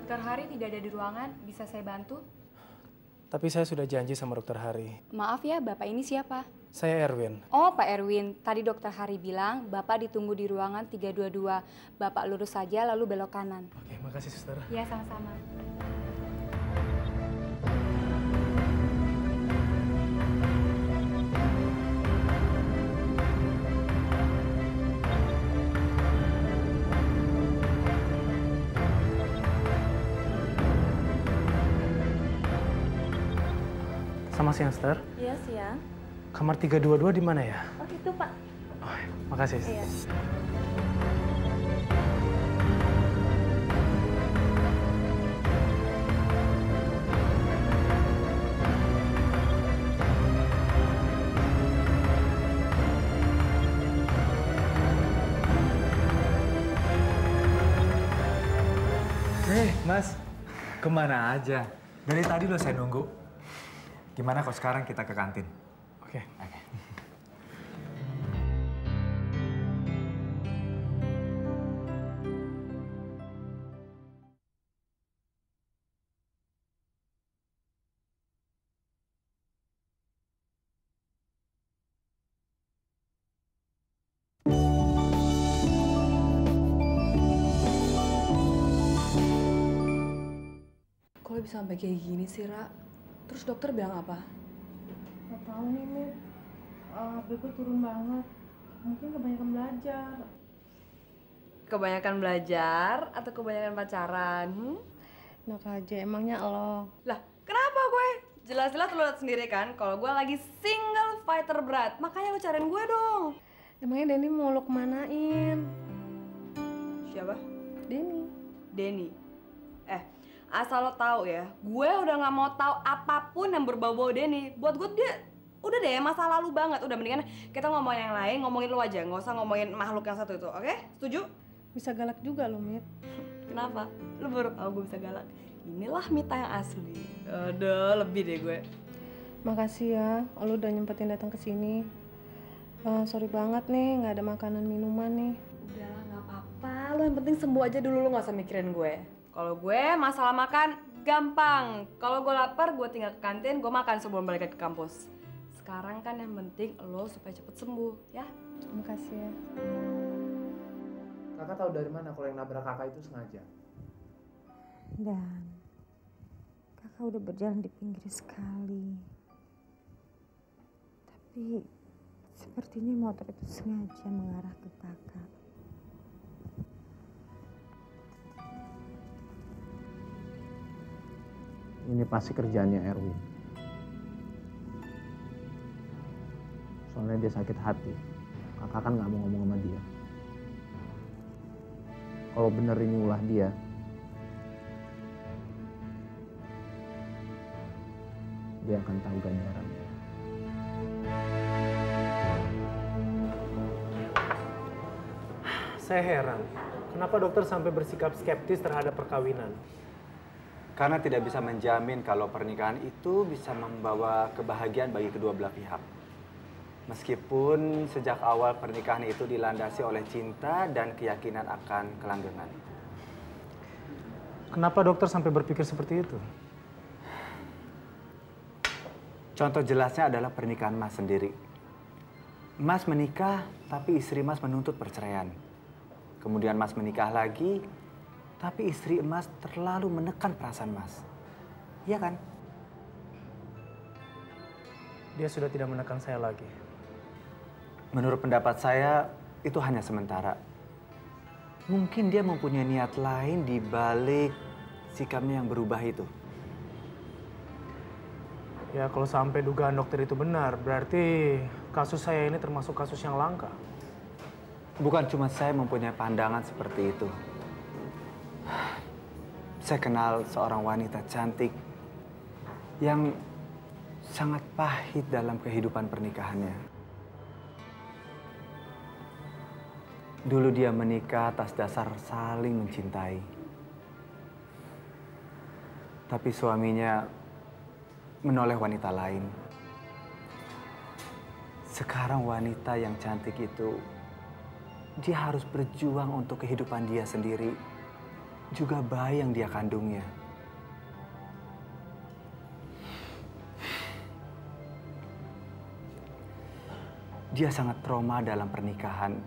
Dokter Hari tidak ada di ruangan, bisa saya bantu? Tapi saya sudah janji sama Dokter Hari. Maaf ya, Bapak ini siapa? Saya Erwin. Oh, Pak Erwin. Tadi Dokter Hari bilang Bapak ditunggu di ruangan 322. Bapak lurus saja lalu belok kanan. Oke, makasih suster. Ya, sama-sama. Sama siang, suster. Iya, siang. Kamar 322 di mana ya? Oh, itu, Pak. Oh, makasih. Iya. Mas, kemana aja? Dari tadi lo saya nunggu. Gimana kalau sekarang kita ke kantin? Oke. Kok lo bisa sampai kayak gini sih, Ra? Terus dokter bilang apa? Gak tau nih, Mit. HP gue turun banget. Mungkin kebanyakan belajar. Kebanyakan belajar atau kebanyakan pacaran? Enak aja, emangnya lo. Lah, kenapa gue? Jelas-jelas lo liat sendiri kan kalau gue lagi single fighter berat. Makanya lo cariin gue dong. Emangnya Denny mau lo kemanain? Siapa? Denny. Denny. Asal lo tahu ya, gue udah nggak mau tahu apapun yang berbau-bau Denny. Buat gue dia udah deh masa lalu banget. Udah mendingan kita ngomongin yang lain, ngomongin lo aja, nggak usah ngomongin makhluk yang satu itu. Oke? Setuju? Bisa galak juga lo, Mit. Kenapa? Lo baru tahu gue bisa galak. Inilah Mita yang asli. Aduh, lebih deh gue. Makasih ya, lo udah nyempetin datang ke sini. Sorry banget nih, nggak ada makanan minuman nih. Udahlah, nggak apa-apa. Lo yang penting sembuh aja dulu, lo nggak usah mikirin gue. Kalau gue masalah makan gampang. Kalau gue lapar, gue tinggal ke kantin, gue makan sebelum balik ke kampus. Sekarang kan yang penting lo supaya cepet sembuh, ya? Makasih ya. Kakak tahu dari mana kalau yang nabrak kakak itu sengaja? Dan kakak udah berjalan di pinggir sekali. Tapi sepertinya motor itu sengaja mengarah ke kakak. Ini pasti kerjaannya Erwin. Soalnya dia sakit hati. Kakak kan nggak mau ngomong sama dia. Kalau bener ini ulah dia, dia akan tahu ganjarannya. Saya heran, kenapa dokter sampai bersikap skeptis terhadap perkawinan? Karena tidak bisa menjamin kalau pernikahan itu bisa membawa kebahagiaan bagi kedua belah pihak. Meskipun sejak awal pernikahan itu dilandasi oleh cinta dan keyakinan akan kelanggengan. Kenapa dokter sampai berpikir seperti itu? Contoh jelasnya adalah pernikahan Mas sendiri. Mas menikah, tapi istri Mas menuntut perceraian. Kemudian Mas menikah lagi, tapi istri Mas terlalu menekan perasaan Mas. Iya kan? Dia sudah tidak menekan saya lagi. Menurut pendapat saya, itu hanya sementara. Mungkin dia mempunyai niat lain di balik sikapnya yang berubah itu. Ya, kalau sampai dugaan dokter itu benar, berarti kasus saya ini termasuk kasus yang langka. Bukan cuma saya mempunyai pandangan seperti itu. Saya kenal seorang wanita cantik yang sangat pahit dalam kehidupan pernikahannya. Dulu dia menikah atas dasar saling mencintai. Tapi suaminya menoleh wanita lain. Sekarang wanita yang cantik itu, dia harus berjuang untuk kehidupan dia sendiri. juga bayi yang dia kandungnya. Dia sangat trauma dalam pernikahan,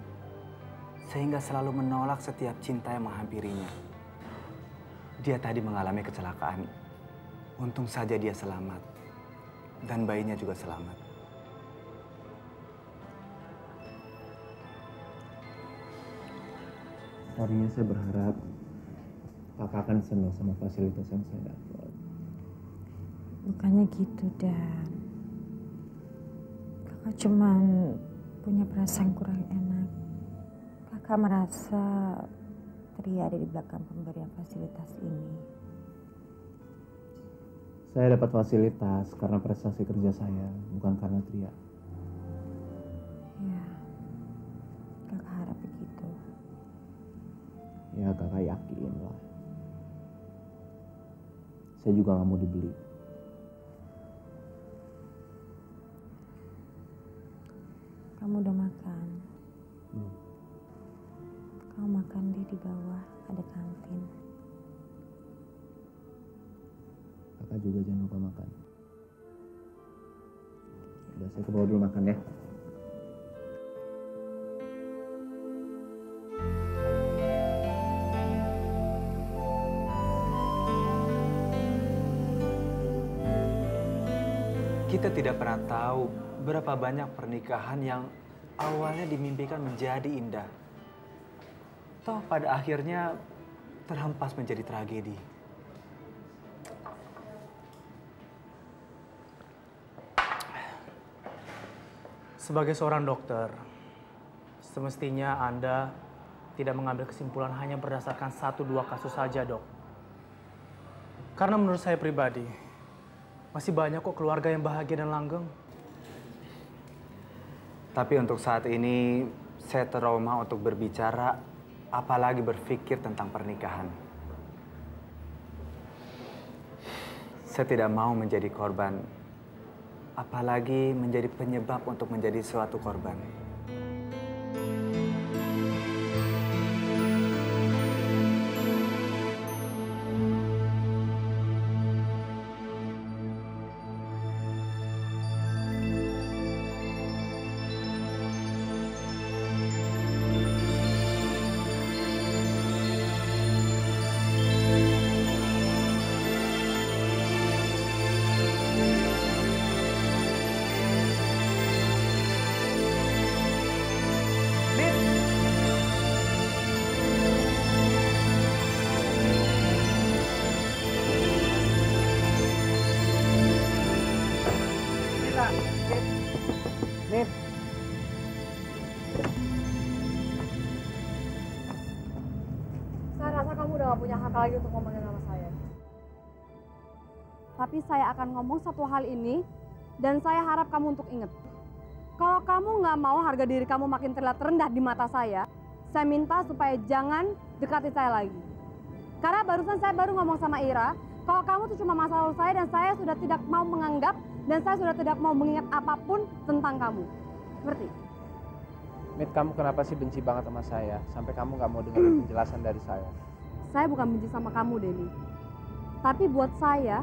sehingga selalu menolak setiap cinta yang menghampirinya. Dia tadi mengalami kecelakaan. Untung saja dia selamat, dan bayinya juga selamat. Tadinya saya berharap kakak akan senang sama fasilitas yang saya dapat. Bukannya gitu, Dan. Kakak cuman punya perasaan kurang enak. Kakak merasa Tria ada di belakang pemberian fasilitas ini. Saya dapat fasilitas karena prestasi kerja saya, bukan karena Tria. Ya, kakak harap begitu. Ya kakak yakin lah. Saya juga nggak mau dibeli. Kamu udah makan? Belum. Kamu makan di bawah, ada kantin. Kakak juga jangan lupa makan. Udah, saya ke bawah dulu makan ya. Kita tidak pernah tahu berapa banyak pernikahan yang awalnya dimimpikan menjadi indah. Toh pada akhirnya terhempas menjadi tragedi. Sebagai seorang dokter, semestinya Anda tidak mengambil kesimpulan hanya berdasarkan 1-2 kasus saja, Dok. Karena menurut saya pribadi, masih banyak kok keluarga yang bahagia dan langgeng. Tapi untuk saat ini, saya trauma untuk berbicara, apalagi berpikir tentang pernikahan. Saya tidak mau menjadi korban, apalagi menjadi penyebab untuk menjadi suatu korban. Saya rasa kamu udah gak punya hak lagi untuk ngomongin sama saya. Tapi saya akan ngomong satu hal ini, dan saya harap kamu untuk ingat. Kalau kamu nggak mau harga diri kamu makin terlihat rendah di mata saya minta supaya jangan dekati saya lagi. Karena barusan saya baru ngomong sama Ira, kalau kamu tuh cuma masa lalu saya dan saya sudah tidak mau menganggap dan saya sudah tidak mau mengingat apapun tentang kamu. Ngerti? Mit, kamu kenapa sih benci banget sama saya? Sampai kamu nggak mau dengerin penjelasan dari saya. Saya bukan benci sama kamu, Denny. Tapi buat saya,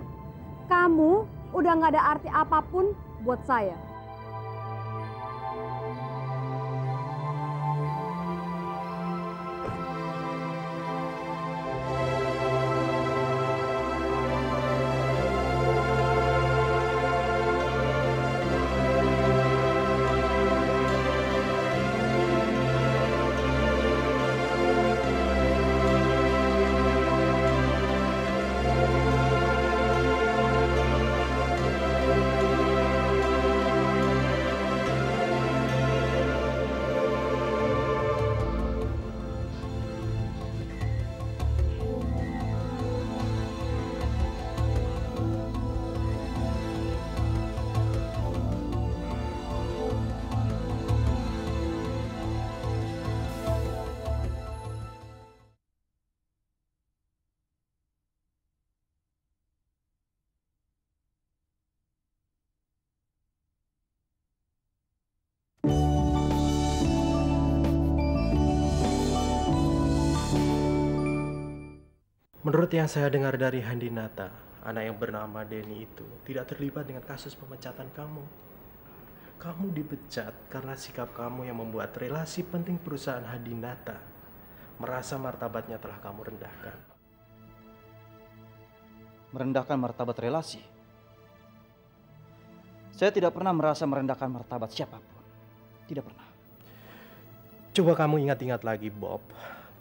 kamu udah nggak ada arti apapun buat saya. Menurut yang saya dengar dari Handinata, anak yang bernama Denny itu tidak terlibat dengan kasus pemecatan kamu. Kamu dipecat karena sikap kamu yang membuat relasi penting perusahaan Handinata merasa martabatnya telah kamu rendahkan. Merendahkan martabat relasi? Saya tidak pernah merasa merendahkan martabat siapapun. Tidak pernah. Coba kamu ingat-ingat lagi, Bob.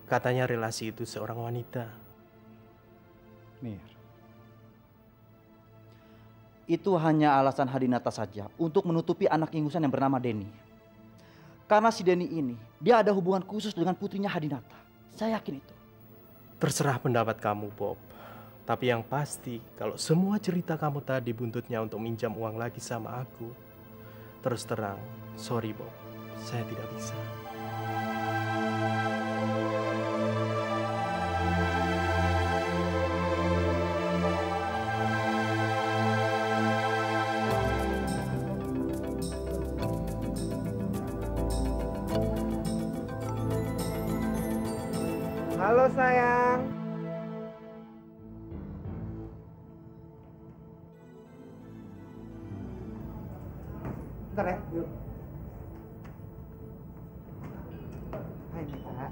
Katanya relasi itu seorang wanita. Mir, itu hanya alasan Handinata saja untuk menutupi anak ingusan yang bernama Denny. Karena si Denny ini, dia ada hubungan khusus dengan putrinya Handinata. Saya yakin itu. Terserah pendapat kamu, Bob. Tapi yang pasti, kalau semua cerita kamu tadi buntutnya untuk minjam uang lagi sama aku, terus terang, sorry Bob, saya tidak bisa. Halo sayang. Bentar ya, yuk. Hai Mita.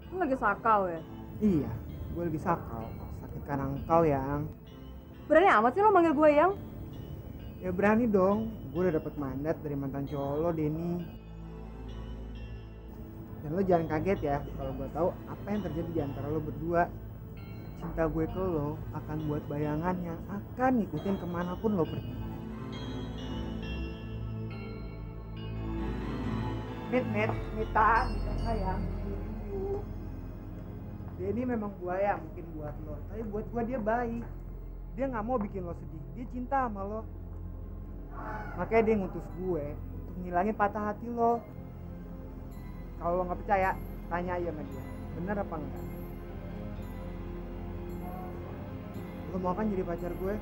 Lu lagi sakau ya? Iya, gue lagi sakau. Sakit kanan kau yang. Berani amat sih lo manggil gue yang? Ya berani dong. Gue udah dapet mandat dari mantan cowok lo, Denny. Dan lo jangan kaget ya kalau gue tahu apa yang terjadi di antara lo berdua. Cinta gue ke lo akan buat bayangan yang akan ngikutin kemanapun lo pergi. Mita sayang. Denny memang buaya mungkin buat lo, tapi buat gue dia baik. Dia nggak mau bikin lo sedih. Dia cinta sama lo. Makanya dia ngutus gue untuk ngilangin patah hati lo. Kalau lo nggak percaya, tanya aja sama dia. Bener apa enggak? Lo mau kan jadi pacar gue?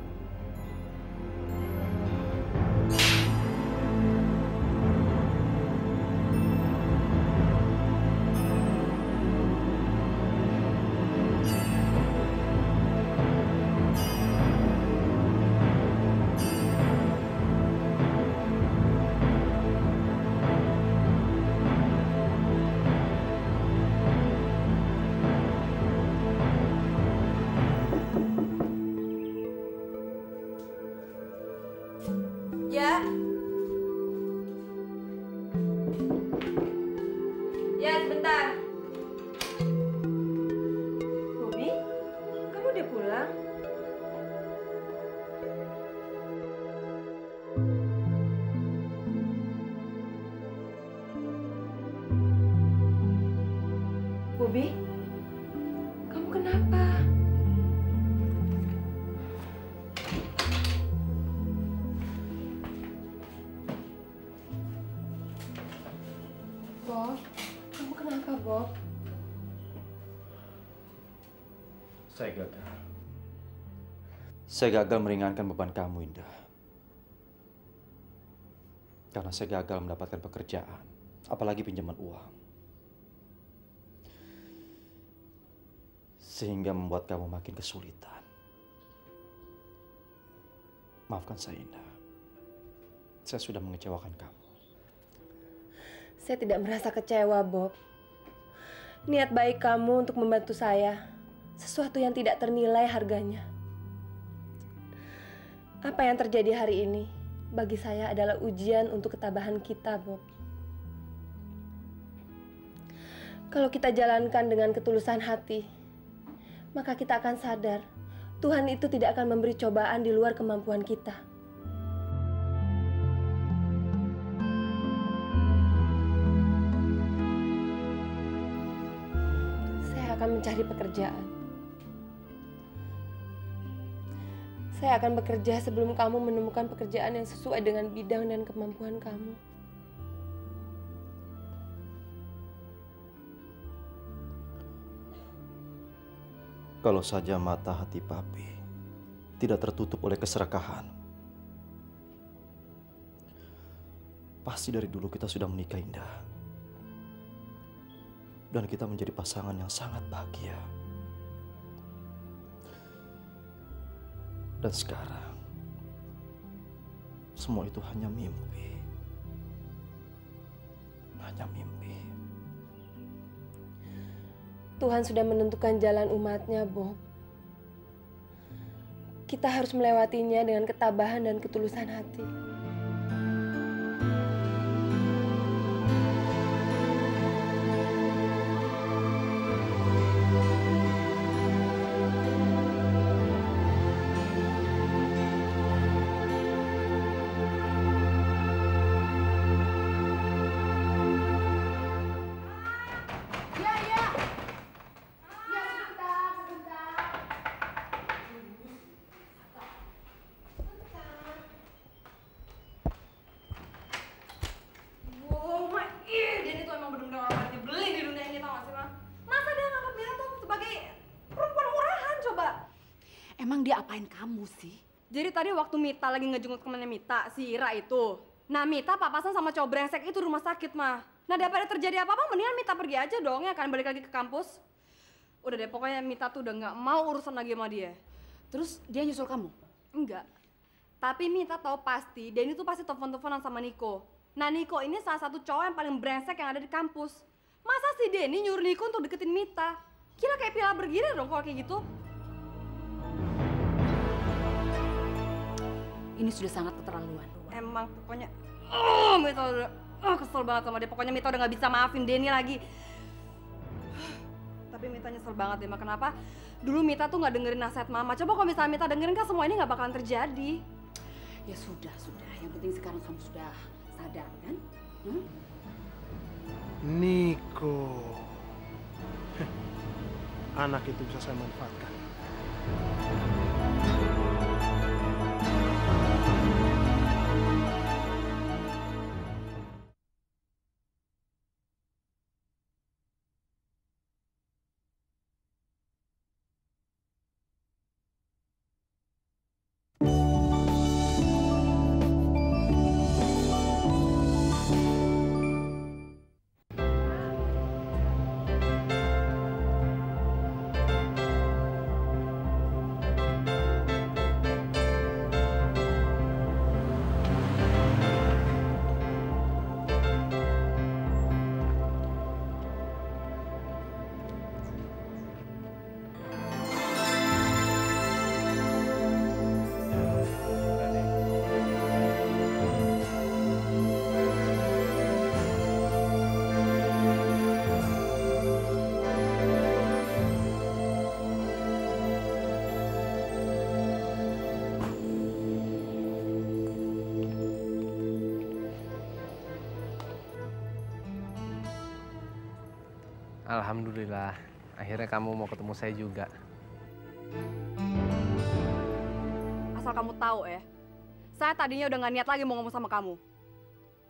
Ya. Ya, sebentar. Bobby, kamu udah pulang? Bobby, kamu kenapa? Bob, kamu kenapa, Bob? Saya gagal. Saya gagal meringankan beban kamu, Indah. Karena saya gagal mendapatkan pekerjaan, apalagi pinjaman uang. Sehingga membuat kamu makin kesulitan. Maafkan saya, Indah. Saya sudah mengecewakan kamu. Saya tidak merasa kecewa, Bob. Niat baik kamu untuk membantu saya, sesuatu yang tidak ternilai harganya. Apa yang terjadi hari ini, bagi saya adalah ujian untuk ketabahan kita, Bob. Kalau kita jalankan dengan ketulusan hati, maka kita akan sadar, Tuhan itu tidak akan memberi cobaan di luar kemampuan kita. Akan mencari pekerjaan. Saya akan bekerja sebelum kamu menemukan pekerjaan yang sesuai dengan bidang dan kemampuan kamu. Kalau saja mata hati Papi tidak tertutup oleh keserakahan, pasti dari dulu kita sudah menikah, Indah. Dan kita menjadi pasangan yang sangat bahagia. Dan sekarang, semua itu hanya mimpi. Hanya mimpi. Tuhan sudah menentukan jalan umatnya, Bob. Kita harus melewatinya dengan ketabahan dan ketulusan hati. Emang dia apain kamu sih? Jadi tadi waktu Mita lagi ngejenguk temennya Mita, si Ira itu. Nah Mita papasan sama cowok brengsek itu rumah sakit mah. Nah daripada terjadi apa-apa mendingan Mita pergi aja dong ya kan, balik lagi ke kampus. Udah deh pokoknya Mita tuh udah gak mau urusan lagi sama dia. Terus dia nyusul kamu? Enggak. Tapi Mita tahu pasti Denny tuh pasti telepon-teleponan sama Niko. Nah Niko ini salah satu cowok yang paling brengsek yang ada di kampus. Masa si Denny nyuruh Niko untuk deketin Mita? Kira kayak piala bergilir dong kalau kayak gitu. Ini sudah sangat keterlaluan. Emang pokoknya, Mita udah kesel banget sama dia. Pokoknya Mita udah gak bisa maafin Denny lagi. Tapi Mita nyesel banget deh, kenapa? Dulu Mita tuh gak dengerin nasihat Mama. Coba kalau misalnya Mita dengerin kan semua ini gak bakalan terjadi. Ya sudah. Yang penting sekarang kamu sudah sadar kan? Niko. Anak itu bisa saya manfaatkan. Alhamdulillah, akhirnya kamu mau ketemu saya juga. Asal kamu tahu ya, saya tadinya udah gak niat lagi mau ngomong sama kamu.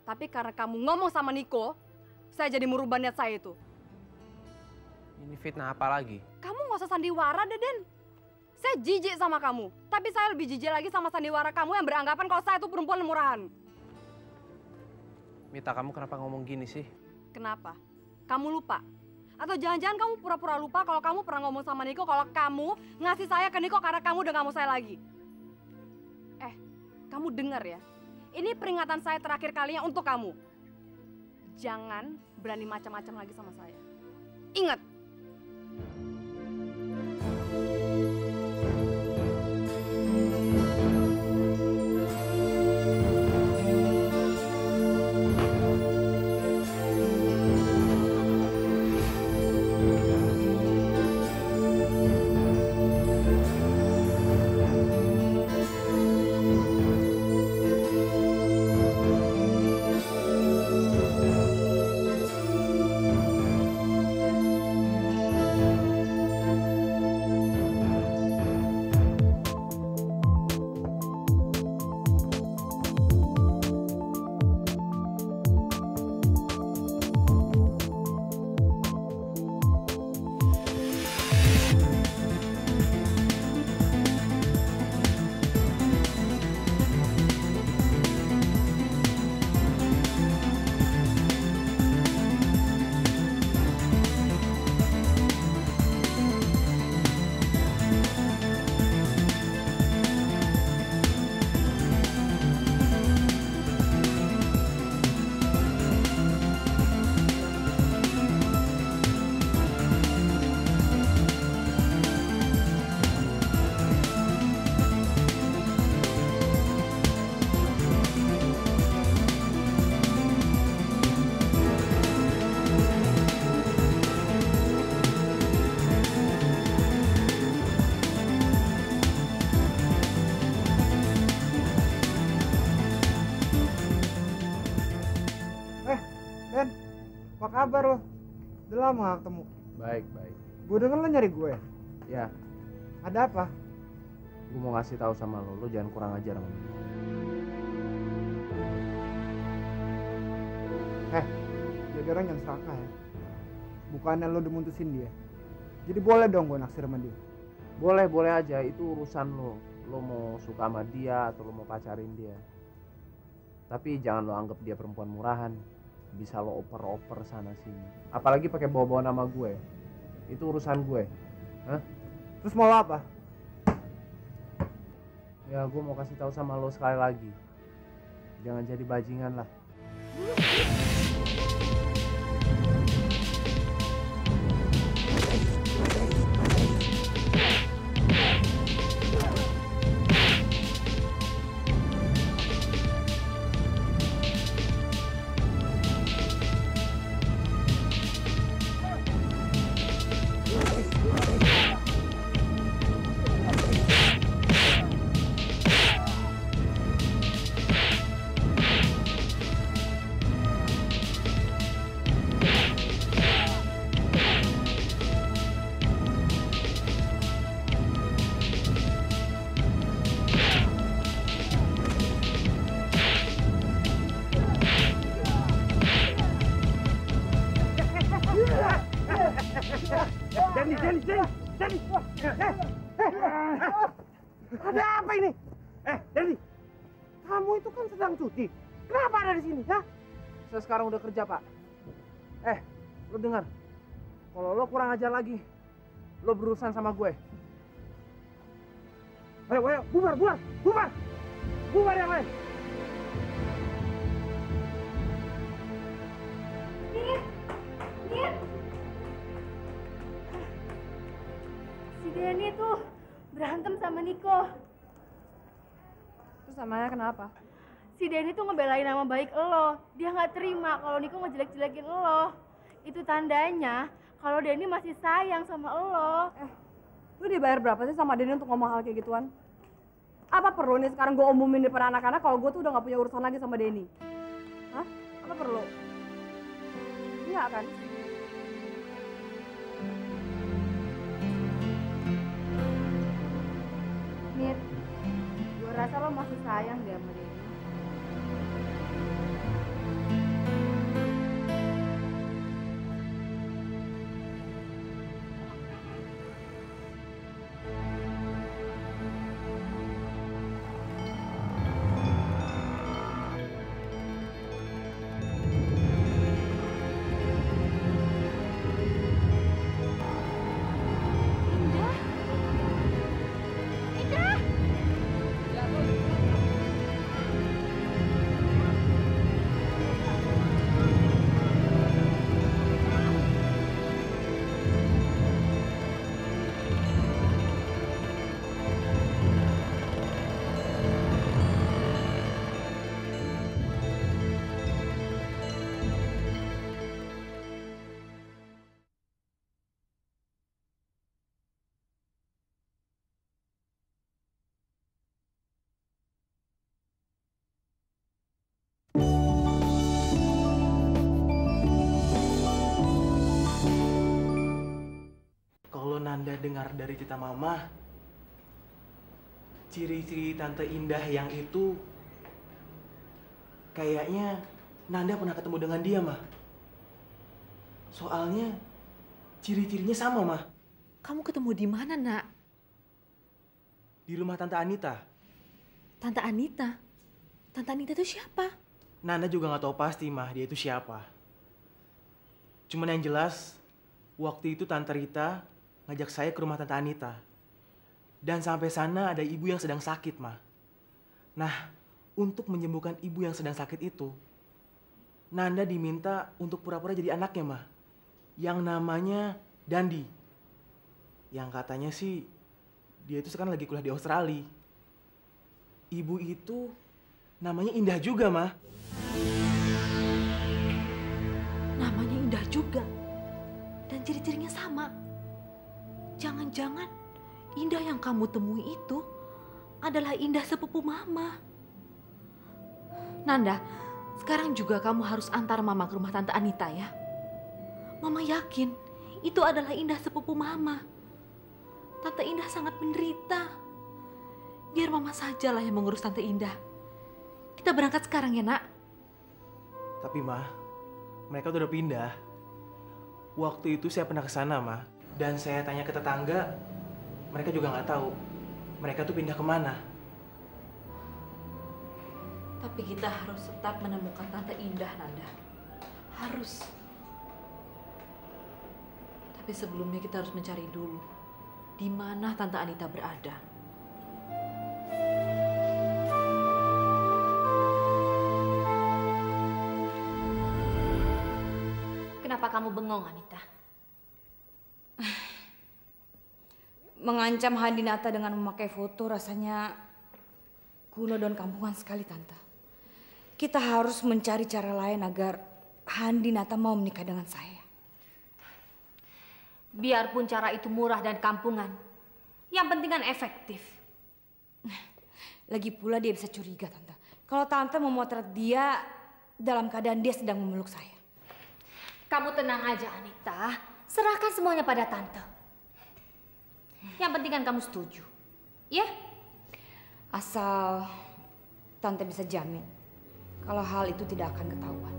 Tapi karena kamu ngomong sama Niko, saya jadi merubah niat saya itu. Ini fitnah apa lagi? Kamu gak usah sandiwara deh, Den. Saya jijik sama kamu, tapi saya lebih jijik lagi sama sandiwara kamu yang beranggapan kalau saya itu perempuan murahan. Mita, kamu kenapa ngomong gini sih? Kenapa? Kamu lupa? Atau jangan-jangan kamu pura-pura lupa kalau kamu pernah ngomong sama Niko kalau kamu ngasih saya ke Niko karena kamu udah gak mau saya lagi. Kamu dengar ya, ini peringatan saya terakhir kalinya untuk kamu. Jangan berani macam-macam lagi sama saya. Ingat! Den, apa kabar lo? Udah lama gak ketemu. Baik, baik. Gue denger lo nyari gue. Ya, Ada apa? gue mau ngasih tahu sama lo jangan kurang ajar sama dia. Jadi orang yang serakah ya. Bukannya lo udah mutusin dia. Jadi boleh dong gue naksir sama dia. Boleh, boleh aja. Itu urusan lo. Lo mau suka sama dia atau lo mau pacarin dia. Tapi jangan lo anggap dia perempuan murahan. Bisa lo oper-oper sana sini. Apalagi pakai bawa-bawa nama gue. Itu urusan gue. Hah? Terus mau lo apa? Ya gue mau kasih tahu sama lo sekali lagi. Jangan jadi bajingan lah. Denny! Ada apa ini? Denny! Kamu itu kan sedang cuti. Kenapa ada di sini, ha? Saya sekarang udah kerja, Pak. Lo dengar. Kalau lo kurang ajar lagi, lo berurusan sama gue. Ayo, bubar! Bubar yang lain! Mir! Si Denny tuh berantem sama Niko. Terus namanya kenapa? Si Denny tuh ngebelain nama baik lo. Dia nggak terima kalau Niko ngejelek-jelekin lo. Itu tandanya kalau Denny masih sayang sama lo. Lu dibayar berapa sih sama Denny untuk ngomong hal kayak gituan? Apa perlu nih sekarang gue umumin depan anak-anak kalau gue tuh udah gak punya urusan lagi sama Denny? Hah? Apa perlu? Enggak kan? Mir, gue rasa lo masih sayang deh sama Denny. Kalau Nanda dengar dari cerita Mama, ciri-ciri Tante Indah yang itu kayaknya Nanda pernah ketemu dengan dia, Mah. Soalnya ciri-cirinya sama, Mah. Kamu ketemu di mana, Nak? Di rumah Tante Anita. Tante Anita? Tante Anita itu siapa? Nanda juga nggak tahu pasti, Mah, dia itu siapa. Cuman yang jelas, waktu itu Tante Rita ngajak saya ke rumah Tante Anita. Dan sampai sana ada ibu yang sedang sakit, Mah. Nah, untuk menyembuhkan ibu yang sedang sakit itu, Nanda diminta untuk pura-pura jadi anaknya, Mah. Yang namanya Dandi. Yang katanya sih, dia itu sekarang lagi kuliah di Australia. Ibu itu namanya Indah juga, Mah. Namanya Indah juga. Dan ciri-cirinya sama. Jangan-jangan Indah yang kamu temui itu adalah Indah sepupu Mama. Nanda, Sekarang juga kamu harus antar Mama ke rumah Tante Anita ya. Mama yakin itu adalah Indah sepupu Mama. Tante Indah sangat menderita. Biar Mama sajalah yang mengurus Tante Indah. Kita berangkat sekarang ya, Nak. Tapi Ma, mereka udah pindah. Waktu itu saya pernah ke sana, Ma. Dan saya tanya ke tetangga, mereka juga nggak tahu. Mereka tuh pindah kemana. Tapi kita harus tetap menemukan Tante Indah, Nanda. Harus. Tapi sebelumnya kita harus mencari dulu di mana Tante Anita berada. Kenapa kamu bengong, Anita? Mengancam Handinata dengan memakai foto rasanya kuno dan kampungan sekali, Tante. Kita harus mencari cara lain agar Handinata mau menikah dengan saya. Biarpun cara itu murah dan kampungan, yang penting kan efektif. Lagi pula dia bisa curiga, Tante. Kalau Tante memotret dia dalam keadaan dia sedang memeluk saya. Kamu tenang aja, Anita. Serahkan semuanya pada Tante. Yang penting kan kamu setuju, ya? Asal Tante bisa jamin kalau hal itu tidak akan ketahuan.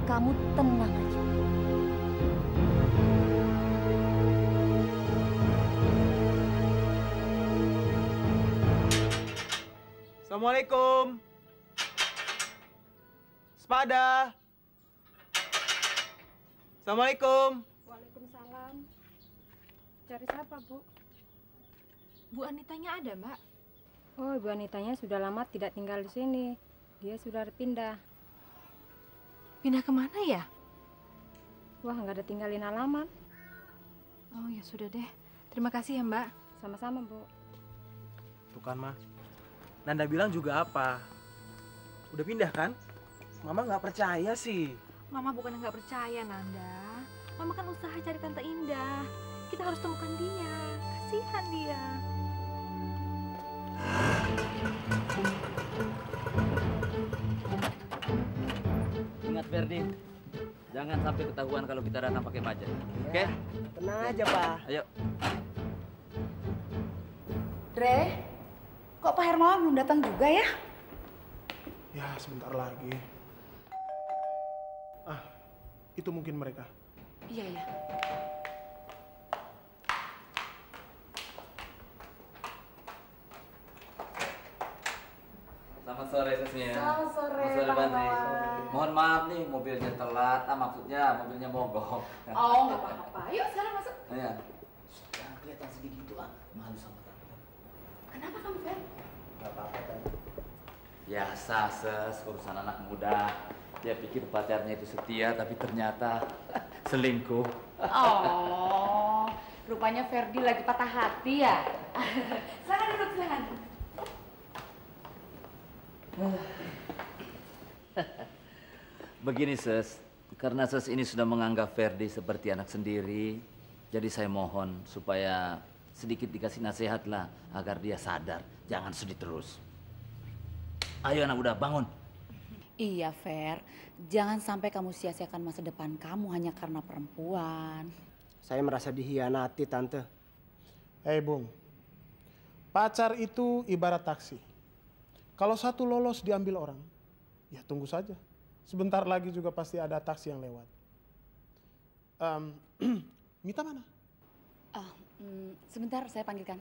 Kamu tenang aja. Assalamualaikum. Sepada. Assalamualaikum. Waalaikumsalam. Cari siapa, Bu? Bu Anitanya ada, Mbak? Oh, Ibu Anitanya sudah lama tidak tinggal di sini. Dia sudah pindah. Pindah kemana ya? Wah, nggak ada tinggalin alamat. Oh ya sudah deh. Terima kasih ya, Mbak. Sama-sama, Bu. Tuh kan, Ma. Nanda bilang juga apa? Udah pindah kan? Mama nggak percaya sih. Mama bukan nggak percaya, Nanda. Mama kan usaha cari Tante Indah. Kita harus temukan dia. Kasihan dia. Ingat Ferdi, jangan sampai ketahuan kalau kita datang pakai bajaj. Oke? Tenang aja, Pak. Ayo. Dre, kok Pak Hermawan belum datang juga ya? Ya, sebentar lagi. Ah, itu mungkin mereka. Iya ya. Selamat sore Susmia. Selamat sore, Pak Pak Bantri. Hermawan. Mohon maaf nih mobilnya telat. Maksudnya mobilnya mogok. Oh, nggak apa-apa. Yuk, sekarang masuk. Iya. Jangan kelihatan sedih gitu ah. Malu sama tante. Kenapa kamu, Fer? Gak apa-apa tante. Biasa ses, urusan anak muda. Dia pikir pacarnya itu setia, tapi ternyata selingkuh. Oh, rupanya Ferdi lagi patah hati ya? Silakan duduk, silakan. Begini Ses, karena Ses ini sudah menganggap Ferdi seperti anak sendiri, jadi saya mohon supaya sedikit dikasih nasihat lah agar dia sadar, jangan sedih terus. Ayo anak muda, bangun. Iya, Fer. Jangan sampai kamu sia-siakan masa depan kamu hanya karena perempuan. Saya merasa dihianati, Tante. Hei Bung, pacar itu ibarat taksi. Kalau satu lolos diambil orang, ya tunggu saja. Sebentar lagi juga pasti ada taksi yang lewat. Mita mana? Sebentar, saya panggilkan.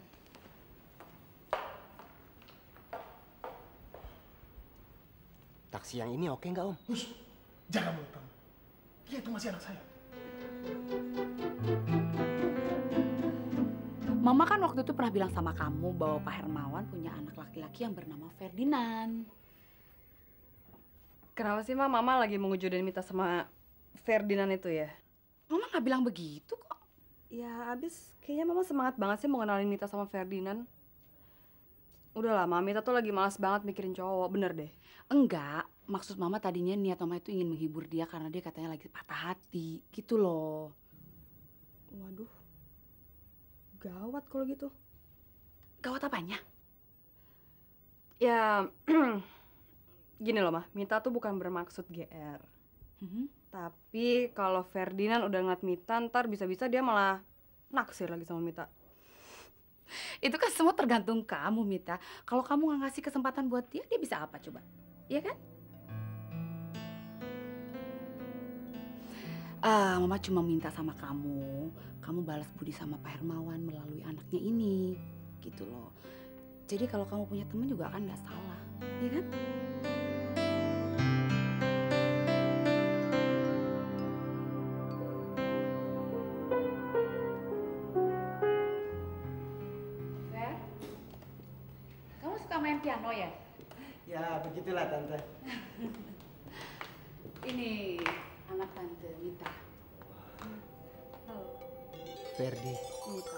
Taksi yang ini oke nggak, Om? Hush, jangan mulut kamu. Dia itu masih anak saya. Mama kan waktu itu pernah bilang sama kamu bahwa Pak Hermawan punya anak laki-laki yang bernama Ferdinand. Kenapa sih, Ma? Mama lagi mewujudin Mita sama Ferdinand itu ya? Mama nggak bilang begitu kok. Ya, abis kayaknya Mama semangat banget sih mau kenalin Mita sama Ferdinand. Udah lah, Ma. Mita tuh lagi malas banget mikirin cowok. Bener deh. Enggak, maksud Mama tadinya niat Mama itu ingin menghibur dia karena dia katanya lagi patah hati. Gitu loh. Waduh. Gawat kalau gitu. Gawat apanya? Ya, Gini loh, Mah. Mita tuh bukan bermaksud GR. Tapi kalau Ferdinand udah ngeliat Mita, ntar bisa-bisa dia malah naksir lagi sama Mita. Itu kan semua tergantung kamu, Mita. Kalau kamu nggak ngasih kesempatan buat dia bisa apa coba? Iya kan? Mama cuma minta sama kamu balas budi sama Pak Hermawan melalui anaknya ini, gitu loh. Jadi kalau kamu punya teman juga kan nggak salah, iya kan? Fer, kamu suka main piano ya? Ya, begitulah Tante. Ini anak Tante Mita. Halo. Ferdi. Mita.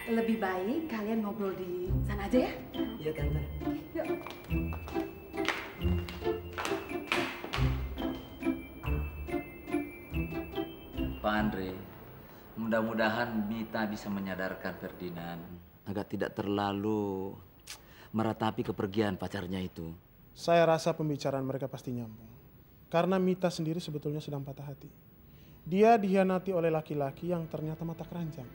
Lebih baik kalian ngobrol di sana aja ya? Iya Tante. Yuk. Pak Andre, mudah-mudahan Mita bisa menyadarkan Ferdinand agar tidak terlalu meratapi kepergian pacarnya itu. Saya rasa pembicaraan mereka pasti nyambung. Karena Mita sendiri sebetulnya sedang patah hati. Dia dihianati oleh laki-laki yang ternyata mata keranjang.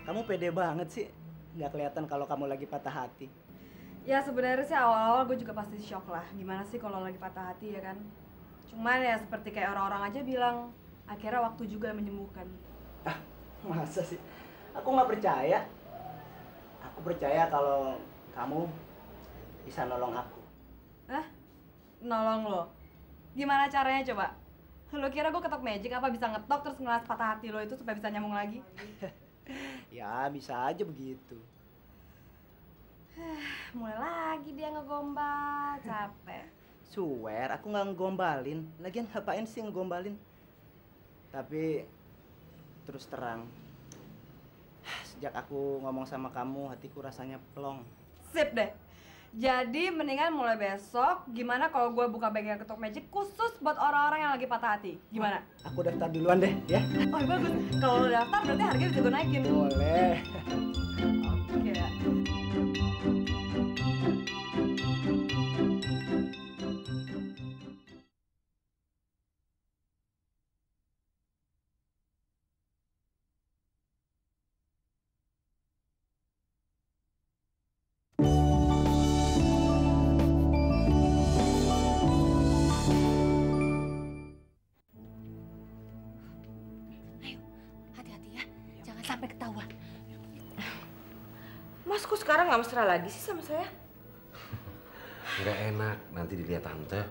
Kamu pede banget sih. Nggak kelihatan kalau kamu lagi patah hati. Ya sebenarnya sih awal-awal gue juga pasti shock lah. Gimana sih kalau lagi patah hati ya kan? Cuman ya seperti kayak orang-orang aja bilang, akhirnya waktu juga yang menyembuhkan. Masa sih? Aku nggak percaya. Aku percaya kalau kamu bisa nolong aku. Nolong lo? Gimana caranya coba? Lo kira gue ketok magic apa bisa ngetok terus ngelas patah hati lo itu supaya bisa nyambung lagi? Ya bisa aja begitu. Mulai lagi dia ngegombal, capek. Swear, aku nggak ngegombalin. Lagian ngapain sih ngegombalin? Tapi terus terang, sejak aku ngomong sama kamu, hatiku rasanya plong. Sip deh. Jadi mendingan mulai besok, gimana kalau gue buka bengkel ketok magic khusus buat orang-orang yang lagi patah hati? Gimana? Aku daftar duluan deh, ya. Oh bagus. Kalau lo daftar berarti harganya bisa gue naikin. Boleh. Oke. Sampai ketahuan. Mas kok sekarang nggak mesra lagi sih sama saya? Nggak enak, nanti dilihat Tante.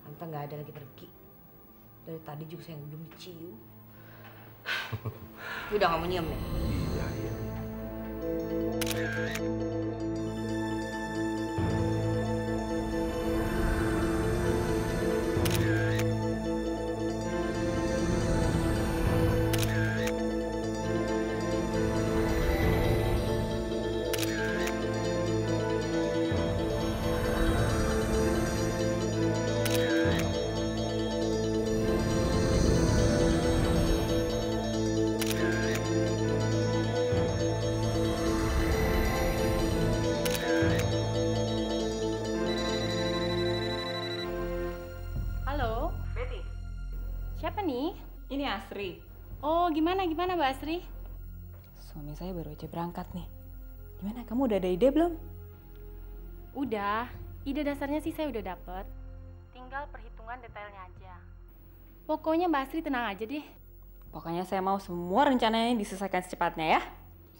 Tante nggak ada lagi pergi. Dari tadi juga saya belum dicium. Udah nggak mau nyium nih? Iya. Siapa nih? Ini Asri. Oh, gimana Mbak Asri? Suami saya baru aja berangkat nih. Gimana, kamu udah ada ide belum? Udah, ide dasarnya sih saya udah dapet. Tinggal perhitungan detailnya aja. Pokoknya Mbak Asri tenang aja deh. Pokoknya saya mau semua rencananya diselesaikan secepatnya ya.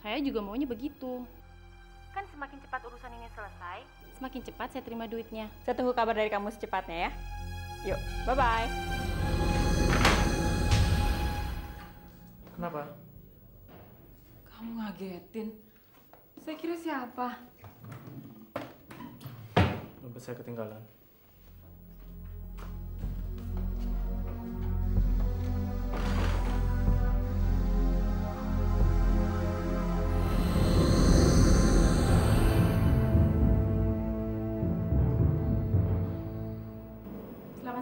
Saya juga maunya begitu. Kan semakin cepat urusan ini selesai, semakin cepat saya terima duitnya. Saya tunggu kabar dari kamu secepatnya ya. Yuk, bye-bye. Kenapa? Kamu ngagetin. Saya kira siapa? Dompet saya ketinggalan.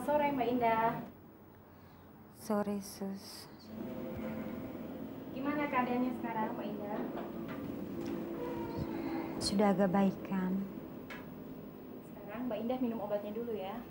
sore Mbak Indah. Sore, Sus. Gimana keadaannya sekarang Mbak Indah? Sudah agak baik kan? Sekarang Mbak Indah minum obatnya dulu ya.